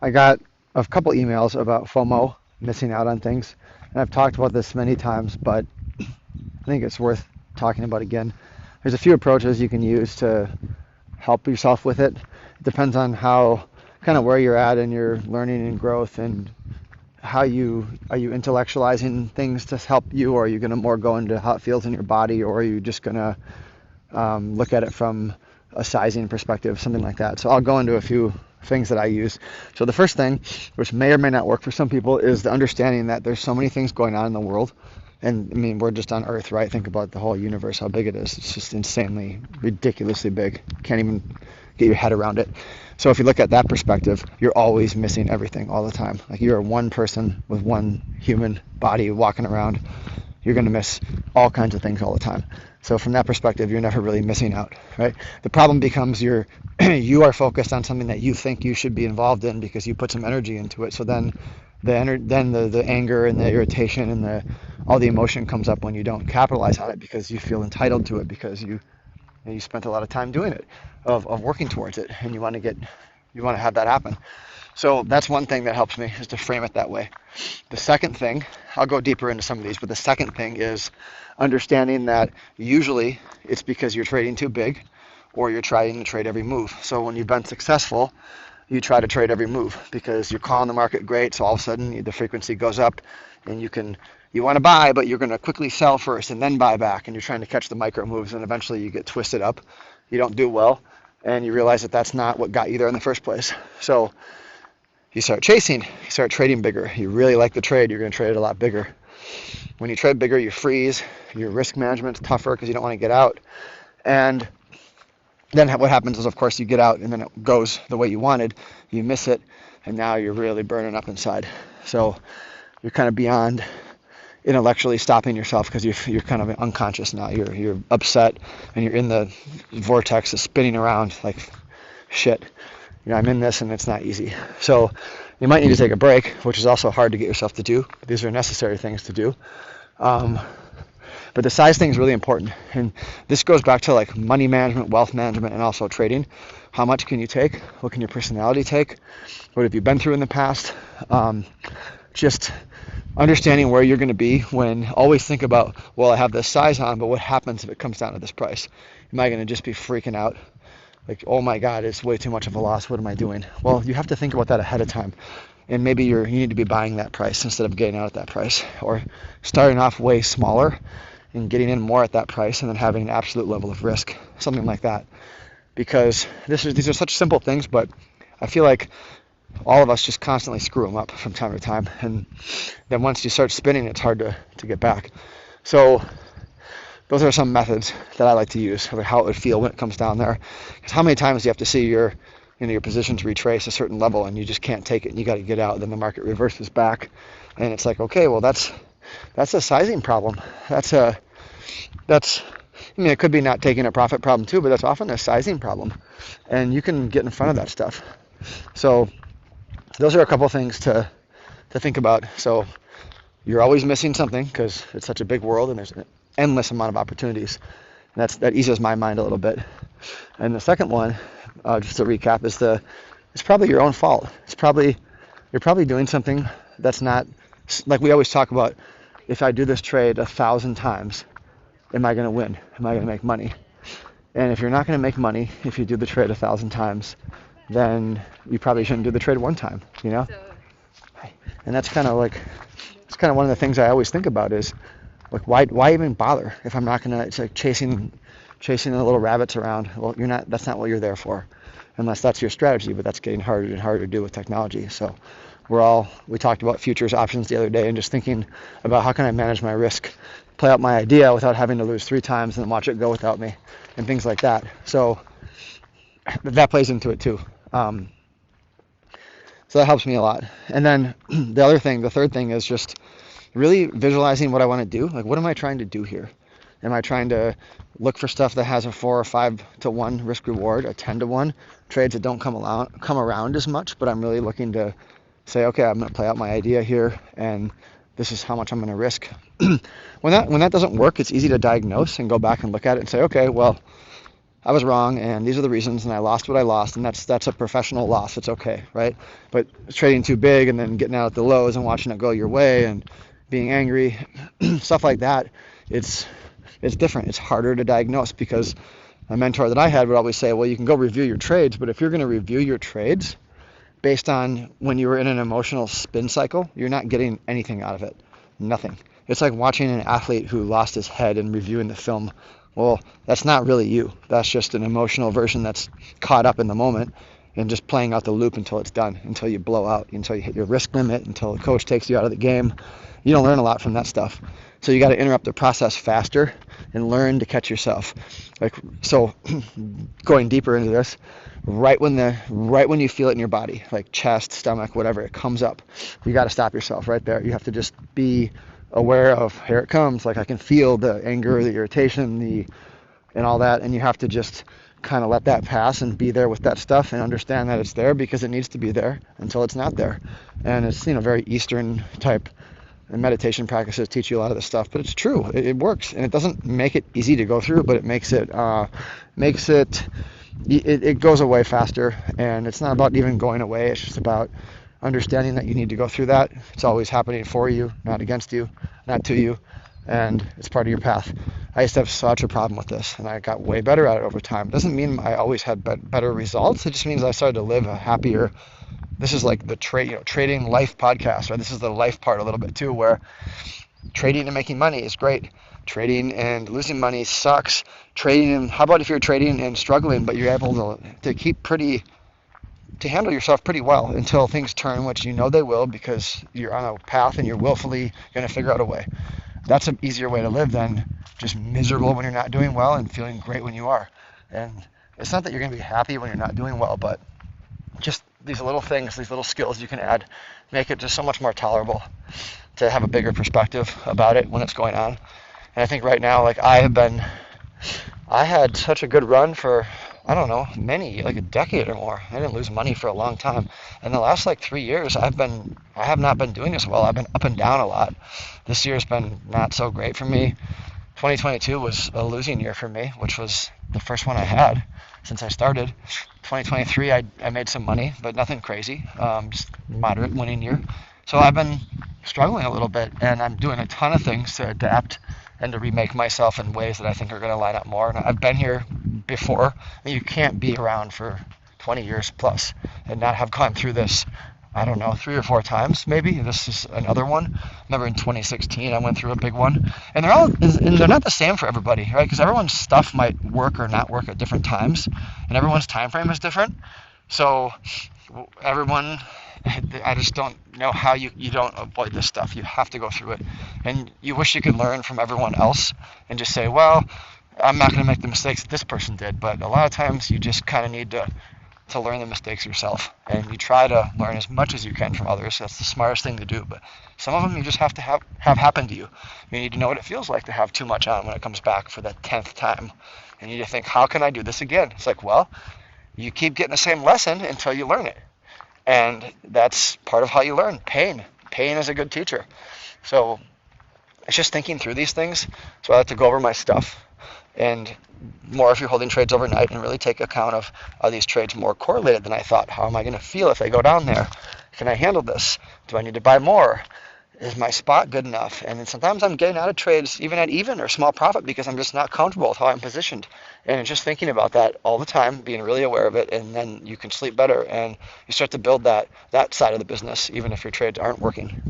I got a couple emails about FOMO, missing out on things, and I've talked about this many times, but I think it's worth talking about again. There's a few approaches you can use to help yourself with it. It depends on how, kind of where you're at in your learning and growth, and how are you intellectualizing things to help you, or are you going to more go into how it feels in your body, or are you just going to look at it from a sizing perspective, something like that. So I'll go into a few things that I use. So the first thing, which may or may not work for some people, is the understanding that there's so many things going on in the world. And I mean, we're just on Earth, right? Think about the whole universe, how big it is. It's just insanely, ridiculously big. Can't even get your head around it. So if you look at that perspective, you're always missing everything all the time. Like, you're one person with one human body walking around. You're going to miss all kinds of things all the time. So from that perspective, you're never really missing out, right? The problem becomes you are focused on something that you think you should be involved in because you put some energy into it. So then the anger and the irritation and all the emotion comes up when you don't capitalize on it, because you feel entitled to it, because you spent a lot of time doing it, of working towards it, and you want to have that happen. So that's one thing that helps me, is to frame it that way. The second thing, I'll go deeper into some of these, but the second thing is understanding that usually it's because you're trading too big, or you're trying to trade every move. So when you've been successful, you try to trade every move because you're calling the market great. So all of a sudden the frequency goes up, and you want to buy, but you're going to quickly sell first and then buy back, and you're trying to catch the micro moves, and eventually you get twisted up. You don't do well, and you realize that that's not what got you there in the first place. So you start chasing, you start trading bigger. You really like the trade, you're going to trade it a lot bigger. When you trade bigger, you freeze. Your risk management's tougher because you don't want to get out. And then what happens is, of course, you get out, and then it goes the way you wanted. You miss it, and now you're really burning up inside. So you're kind of beyond intellectually stopping yourself, because you're kind of unconscious now. You're upset, and you're in the vortex of spinning around like shit. I'm in this, and it's not easy. So you might need to take a break, which is also hard to get yourself to do. These are necessary things to do. But the size thing is really important. And this goes back to like money management, wealth management, and also trading. How much can you take? What can your personality take? What have you been through in the past? Just understanding where you're going to be when always think about, well, I have this size on, but what happens if it comes down to this price? Am I going to just be freaking out? Like, oh my God, it's way too much of a loss. What am I doing? Well, you have to think about that ahead of time. And maybe you need to be buying that price instead of getting out at that price, or starting off way smaller and getting in more at that price, and then having an absolute level of risk, something like that. Because these are such simple things, but I feel like all of us just constantly screw them up from time to time. And then once you start spinning, it's hard to get back. So those are some methods that I like to use of how it would feel when it comes down there. Because how many times do you have to see your positions retrace a certain level, and you just can't take it, and you got to get out. Then the market reverses back, and it's like, okay, well, that's a sizing problem. I mean, it could be not taking a profit problem too, but that's often a sizing problem, and you can get in front of that stuff. So those are a couple things to think about. So you're always missing something because it's such a big world, and there's an endless amount of opportunities. And that eases my mind a little bit. And the second one, just to recap, is it's probably your own fault. You're probably doing something that's not, like we always talk about. If I do this trade 1,000 times, am I going to win? Am I going to make money? And if you're not going to make money if you do the trade 1,000 times, then you probably shouldn't do the trade one time. And that's kind of one of the things I always think about is, like, why even bother if I'm not gonna? It's like chasing the little rabbits around. Well, that's not what you're there for, unless that's your strategy. But that's getting harder and harder to do with technology. So we talked about futures options the other day, and just thinking about how can I manage my risk, play out my idea without having to lose 3 times and then watch it go without me, and things like that. So that plays into it too. So that helps me a lot. And then the third thing is just really visualizing what I want to do. Like, what am I trying to do here? Am I trying to look for stuff that has a 4 or 5 to 1 risk reward, a 10 to 1, trades that don't come around as much, but I'm really looking to say, okay, I'm going to play out my idea here, and this is how much I'm going to risk. When that doesn't work, it's easy to diagnose and go back and look at it and say, okay, well, I was wrong, and these are the reasons, and I lost what I lost, and that's a professional loss. It's okay, right? But trading too big and then getting out at the lows and watching it go your way and being angry, stuff like that, it's different. It's harder to diagnose because a mentor that I had would always say, well, you can go review your trades, but if you're going to review your trades based on when you were in an emotional spin cycle, you're not getting anything out of it. Nothing. It's like watching an athlete who lost his head and reviewing the film. Well, that's not really you. That's just an emotional version that's caught up in the moment and just playing out the loop until it's done, until you blow out, until you hit your risk limit, until the coach takes you out of the game. You don't learn a lot from that stuff. So you got to interrupt the process faster and learn to catch yourself. Like, so going deeper into this, right when you feel it in your body, like chest, stomach, whatever, it comes up, you got to stop yourself right there. You have to just be aware of, here it comes. Like, I can feel the anger, the irritation, and all that, and you have to just kind of let that pass and be there with that stuff and understand that it's there because it needs to be there until it's not there. And it's, very Eastern type, and meditation practices teach you a lot of this stuff, but it's true. It works, and it doesn't make it easy to go through, but it makes it goes away faster. And it's not about even going away. It's just about understanding that you need to go through that. It's always happening for you, not against you, not to you, and it's part of your path. I used to have such a problem with this, and I got way better at it over time. It doesn't mean I always had better results. It just means I started to live a happier. This is like the trading life podcast, right? This is the life part a little bit too, where trading and making money is great. Trading and losing money sucks. How about if you're trading and struggling, but you're able to handle yourself pretty well until things turn, which they will, because you're on a path and you're willfully going to figure out a way. That's an easier way to live than just miserable when you're not doing well and feeling great when you are. And it's not that you're going to be happy when you're not doing well, but just these little things, these little skills you can add, make it just so much more tolerable to have a bigger perspective about it when it's going on. And I think right now, like I had such a good run for, I don't know, like a decade or more. I didn't lose money for a long time. And the last 3 years, I have not been doing as well. I've been up and down a lot. This year's been not so great for me. 2022 was a losing year for me, which was the first one I had since I started. 2023, I made some money, but nothing crazy, just moderate winning year. So I've been struggling a little bit, and I'm doing a ton of things to adapt and to remake myself in ways that I think are going to line up more. And I've been here before. You can't be around for 20 years plus and not have gone through this, I don't know, 3 or 4 times maybe. This is another one. I remember in 2016 I went through a big one. And they're not the same for everybody, right? Because everyone's stuff might work or not work at different times, and everyone's time frame is different. So everyone, I just don't know how you don't avoid this stuff. You have to go through it. And you wish you could learn from everyone else and just say, well, I'm not going to make the mistakes that this person did. But a lot of times you just kind of need to learn the mistakes yourself. And you try to learn as much as you can from others. That's the smartest thing to do. But some of them you just have to have happen to you. You need to know what it feels like to have too much on when it comes back for the 10th time. And you need to think, how can I do this again? It's like, well, you keep getting the same lesson until you learn it. And that's part of how you learn. Pain is a good teacher. So it's just thinking through these things. So I like to go over my stuff, and more if you're holding trades overnight, and really take account of, are these trades more correlated than I thought? How am I going to feel if they go down there? Can I handle this? Do I need to buy more? Is my spot good enough? And then sometimes I'm getting out of trades even at even or small profit because I'm just not comfortable with how I'm positioned. And just thinking about that all the time, being really aware of it, and then you can sleep better and you start to build that side of the business even if your trades aren't working.